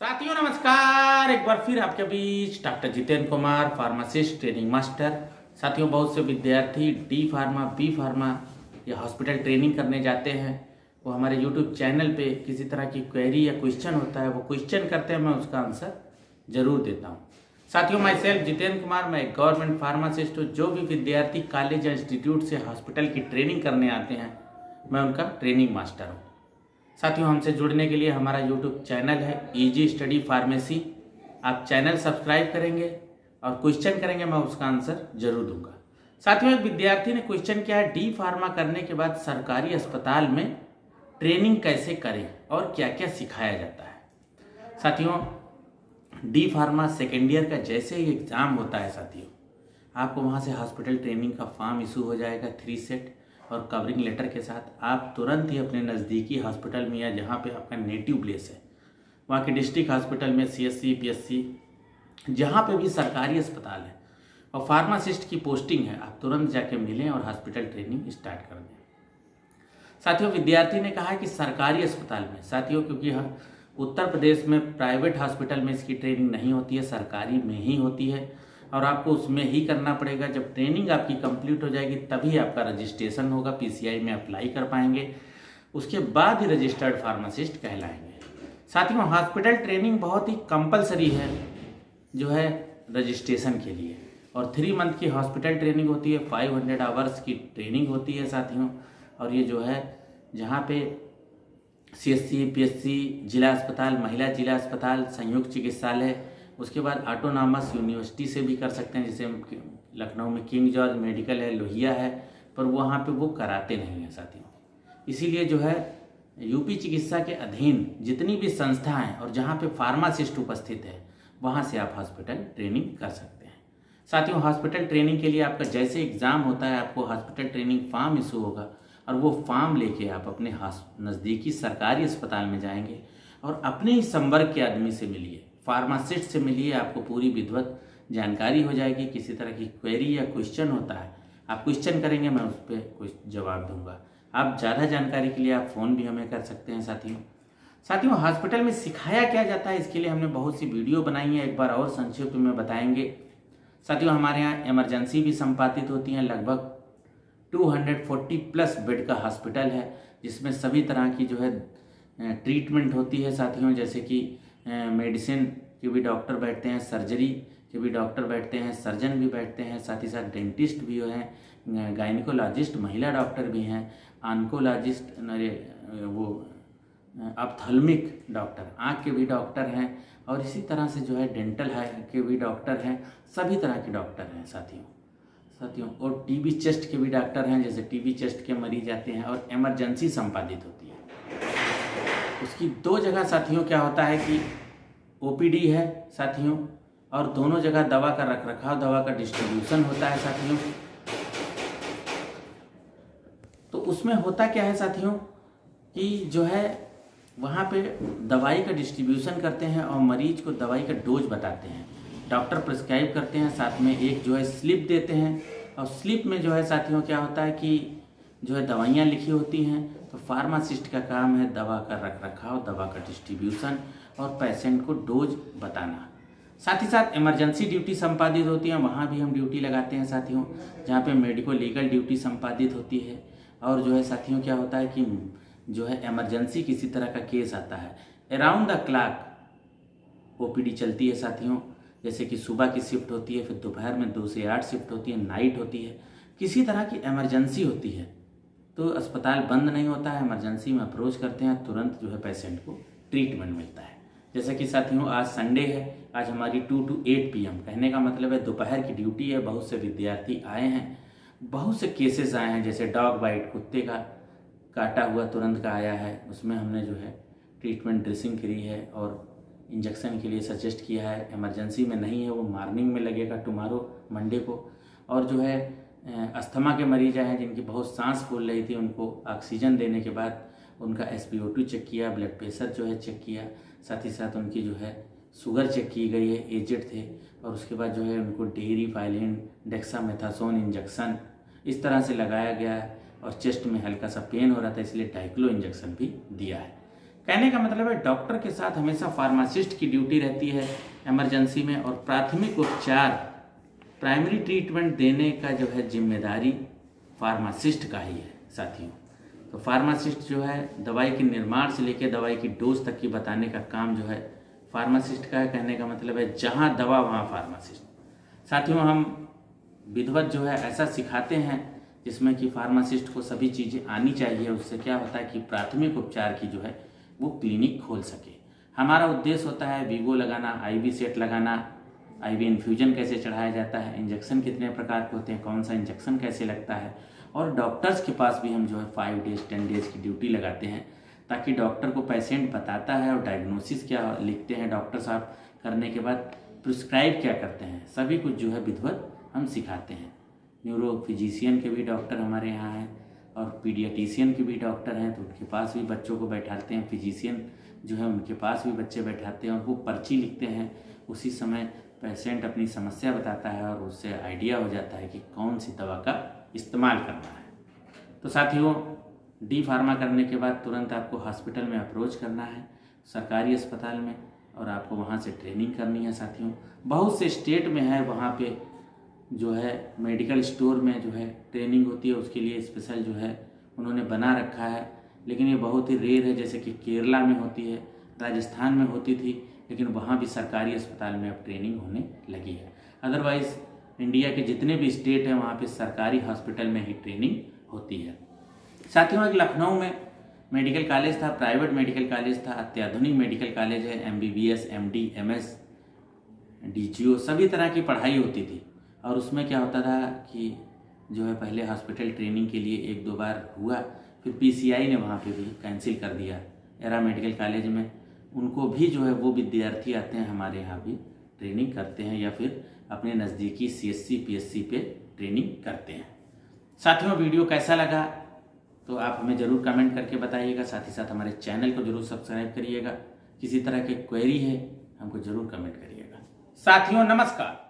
साथियों नमस्कार। एक बार फिर आपके बीच doctor Jitendra Kumar, pharmacist, training master. साथियों, बहुत से विद्यार्थी डी फार्मा, बी फार्मा या हॉस्पिटल ट्रेनिंग करने जाते हैं। वो हमारे यूट्यूब चैनल पे किसी तरह की क्वेरी या क्वेश्चन होता है, वो क्वेश्चन करते हैं, मैं उसका आंसर जरूर देता हूँ। साथियों, माई सेल्फ जितेंद्र कुमार, मैं एक गवर्नमेंट फार्मासिस्ट हूँ। जो भी विद्यार्थी कॉलेज या इंस्टीट्यूट से हॉस्पिटल की ट्रेनिंग करने आते हैं, मैं उनका ट्रेनिंग मास्टर हूँ। साथियों, हमसे जुड़ने के लिए हमारा यूट्यूब चैनल है ईजी स्टडी फार्मेसी। आप चैनल सब्सक्राइब करेंगे और क्वेश्चन करेंगे, मैं उसका आंसर जरूर दूंगा। साथियों, एक विद्यार्थी ने क्वेश्चन किया है, डी फार्मा करने के बाद सरकारी अस्पताल में ट्रेनिंग कैसे करें और क्या क्या सिखाया जाता है। साथियों, डी फार्मा सेकेंड ईयर का जैसे ही एग्ज़ाम होता है साथियों, आपको वहाँ से हॉस्पिटल ट्रेनिंग का फॉर्म इशू हो जाएगा 3 सेट और कवरिंग लेटर के साथ। आप तुरंत ही अपने नज़दीकी हॉस्पिटल में या जहाँ पे आपका नेटिव प्लेस है, वहाँ के डिस्ट्रिक्ट हॉस्पिटल में, CSC, PSC, जहाँ पे भी सरकारी अस्पताल है और फार्मासिस्ट की पोस्टिंग है, आप तुरंत जाके मिलें और हॉस्पिटल ट्रेनिंग स्टार्ट कर दें। साथियों, विद्यार्थी ने कहा कि सरकारी अस्पताल में, साथियों क्योंकि उत्तर प्रदेश में प्राइवेट हॉस्पिटल में इसकी ट्रेनिंग नहीं होती है, सरकारी में ही होती है और आपको उसमें ही करना पड़ेगा। जब ट्रेनिंग आपकी कंप्लीट हो जाएगी तभी आपका रजिस्ट्रेशन होगा, PCI में अप्लाई कर पाएंगे, उसके बाद ही रजिस्टर्ड फार्मासिस्ट कहलाएंगे। साथियों, हॉस्पिटल ट्रेनिंग बहुत ही कंपलसरी है जो है रजिस्ट्रेशन के लिए, और 3 मंथ की हॉस्पिटल ट्रेनिंग होती है, 500 आवर्स की ट्रेनिंग होती है साथियों। और ये जो है जहाँ पे CSC, PSC, जिला अस्पताल, महिला जिला अस्पताल, संयुक्त चिकित्सालय, उसके बाद ऑटोनॉमस यूनिवर्सिटी से भी कर सकते हैं, जैसे लखनऊ में किंग जॉर्ज मेडिकल है, लोहिया है, पर वहाँ पे वो कराते नहीं हैं साथियों। इसीलिए जो है यूपी चिकित्सा के अधीन जितनी भी संस्था हैं और जहाँ पे फार्मासिस्ट उपस्थित है, वहाँ से आप हॉस्पिटल ट्रेनिंग कर सकते हैं। साथियों, हॉस्पिटल ट्रेनिंग के लिए आपका जैसे एग्ज़ाम होता है, आपको हॉस्पिटल ट्रेनिंग फॉर्म इशू होगा और वो फॉर्म लेके आप अपने नज़दीकी सरकारी अस्पताल में जाएंगे और अपने ही संवर्ग के आदमी से मिलिए, फार्मासिस्ट से मिलिए, आपको पूरी विधिवत जानकारी हो जाएगी। किसी तरह की क्वेरी या क्वेश्चन होता है, आप क्वेश्चन करेंगे, मैं उस पर कुछ जवाब दूंगा। आप ज़्यादा जानकारी के लिए आप फ़ोन भी हमें कर सकते हैं। साथियों, हॉस्पिटल में सिखाया क्या जाता है, इसके लिए हमने बहुत सी वीडियो बनाई है, एक बार और संक्षिप्त में बताएंगे। साथियों, हमारे यहाँ इमरजेंसी भी संपादित होती हैं। लगभग 240+ बेड का हॉस्पिटल है, जिसमें सभी तरह की जो है ट्रीटमेंट होती है साथियों, जैसे कि मेडिसिन के भी डॉक्टर बैठते हैं, सर्जरी के भी डॉक्टर बैठते हैं, सर्जन भी बैठते हैं, साथ ही साथ डेंटिस्ट भी हैं, गायनिकोलॉजिस्ट महिला डॉक्टर भी हैं, ऑन्कोलॉजिस्ट, वो ऑप्थेल्मिक डॉक्टर, आँख के भी डॉक्टर हैं, और इसी तरह से जो है डेंटल के भी डॉक्टर हैं, सभी तरह के डॉक्टर हैं साथियों। और TB चेस्ट के भी डॉक्टर हैं, जैसे TB चेस्ट के मरीज आते हैं और इमरजेंसी संपादित होती है। उसकी 2 जगह साथियों क्या होता है कि OPD है साथियों, और दोनों जगह दवा का रखरखाव, दवा का डिस्ट्रीब्यूशन होता है साथियों। तो उसमें होता क्या है साथियों कि जो है वहाँ पे दवाई का डिस्ट्रीब्यूशन करते हैं और मरीज को दवाई का डोज बताते हैं, डॉक्टर प्रिस्क्राइब करते हैं, साथ में एक जो है स्लिप देते हैं, और स्लिप में जो है साथियों क्या होता है कि जो है दवाइयाँ लिखी होती हैं। तो फार्मासिस्ट का काम है दवा का रखरखाव, दवा का डिस्ट्रीब्यूशन और पेशेंट को डोज बताना। साथ ही साथ इमरजेंसी ड्यूटी संपादित होती है, वहाँ भी हम ड्यूटी लगाते हैं साथियों, जहाँ पे मेडिको लीगल ड्यूटी संपादित होती है। और जो है साथियों क्या होता है कि जो है इमरजेंसी किसी तरह का केस आता है, अराउंड द क्लॉक OPD चलती है साथियों, जैसे कि सुबह की शिफ्ट होती है, फिर दोपहर में 2 से 8 शिफ्ट होती है, नाइट होती है। किसी तरह की इमरजेंसी होती है तो अस्पताल बंद नहीं होता है, इमरजेंसी में अप्रोच करते हैं, तुरंत जो है पेशेंट को ट्रीटमेंट मिलता है। जैसे कि साथियों आज संडे है, आज हमारी 2 to 8 PM, कहने का मतलब है दोपहर की ड्यूटी है। बहुत से विद्यार्थी आए हैं, बहुत से केसेस आए हैं, जैसे डॉग बाइट, कुत्ते का काटा हुआ तुरंत का आया है, उसमें हमने जो है ट्रीटमेंट ड्रेसिंग करी है और इंजेक्शन के लिए सजेस्ट किया है। इमरजेंसी में नहीं है, वो मॉर्निंग में लगेगा, टुमारो मंडे को। और जो है अस्थमा के मरीज आए हैं जिनकी बहुत सांस फूल रही थी, उनको ऑक्सीजन देने के बाद उनका SpO2 चेक किया, ब्लड प्रेशर जो है चेक किया, साथ ही साथ उनकी जो है शुगर चेक की गई है, एजेड थे, और उसके बाद जो है उनको डेरिफाइलिन, डेक्सामेथासोन इंजेक्शन इस तरह से लगाया गया है। और चेस्ट में हल्का सा पेन हो रहा था, इसलिए डाइक्लो इंजेक्शन भी दिया है। कहने का मतलब है डॉक्टर के साथ हमेशा फार्मासिस्ट की ड्यूटी रहती है इमरजेंसी में, और प्राथमिक उपचार प्राइमरी ट्रीटमेंट देने का जो है जिम्मेदारी फार्मासिस्ट का ही है साथियों। तो फार्मासिस्ट जो है दवाई के निर्माण से लेकर दवाई की डोज तक की बताने का काम जो है फार्मासिस्ट का है। कहने का मतलब है जहाँ दवा वहाँ फार्मासिस्ट। साथियों हम विधिवत जो है ऐसा सिखाते हैं जिसमें कि फार्मासिस्ट को सभी चीज़ें आनी चाहिए। उससे क्या होता है कि प्राथमिक उपचार की जो है वो क्लिनिक खोल सके। हमारा उद्देश्य होता है वीगो लगाना, आईवी सेट लगाना, आईवी इन्फ्यूजन कैसे चढ़ाया जाता है, इंजेक्शन कितने प्रकार के होते हैं, कौन सा इंजेक्शन कैसे लगता है, और डॉक्टर्स के पास भी हम जो है 5 डेज 10 डेज की ड्यूटी लगाते हैं ताकि डॉक्टर को पेशेंट बताता है और डायग्नोसिस क्या लिखते हैं डॉक्टर साहब, करने के बाद प्रिस्क्राइब क्या करते हैं, सभी कुछ जो है विधिवत हम सिखाते हैं। न्यूरो फिजिशियन के भी डॉक्टर हमारे यहाँ हैं और पीडियाट्रिशियन के भी डॉक्टर हैं, तो उनके पास भी बच्चों को बैठाते हैं। फिजिशियन जो है उनके पास भी बच्चे बैठाते हैं और वो पर्ची लिखते हैं। उसी समय पेशेंट अपनी समस्या बताता है और उससे आइडिया हो जाता है कि कौन सी दवा का इस्तेमाल करना है। तो साथियों डी फार्मा करने के बाद तुरंत आपको हॉस्पिटल में अप्रोच करना है, सरकारी अस्पताल में, और आपको वहाँ से ट्रेनिंग करनी है। साथियों बहुत से स्टेट में है वहाँ पे जो है मेडिकल स्टोर में जो है ट्रेनिंग होती है, उसके लिए स्पेशल जो है उन्होंने बना रखा है, लेकिन ये बहुत ही रेयर है। जैसे कि केरला में होती है, राजस्थान में होती थी, लेकिन वहाँ भी सरकारी अस्पताल में अब ट्रेनिंग होने लगी है। अदरवाइज़ इंडिया के जितने भी स्टेट हैं वहाँ पे सरकारी हॉस्पिटल में ही ट्रेनिंग होती है। साथियों एक लखनऊ में मेडिकल कॉलेज था, प्राइवेट मेडिकल कॉलेज था, अत्याधुनिक मेडिकल कॉलेज है। MBBS MD MS DGO सभी तरह की पढ़ाई होती थी। और उसमें क्या होता था कि जो है पहले हॉस्पिटल ट्रेनिंग के लिए 1-2 बार हुआ, फिर PCI ने वहाँ पे भी कैंसिल कर दिया। एरा मेडिकल कॉलेज में उनको भी जो है वो विद्यार्थी आते हैं हमारे यहाँ भी ट्रेनिंग करते हैं, या फिर अपने नज़दीकी CSC PSC पे ट्रेनिंग करते हैं। साथियों वीडियो कैसा लगा तो आप हमें ज़रूर कमेंट करके बताइएगा। साथ ही साथ हमारे चैनल को जरूर सब्सक्राइब करिएगा। किसी तरह की क्वेरी है हमको ज़रूर कमेंट करिएगा। साथियों नमस्कार।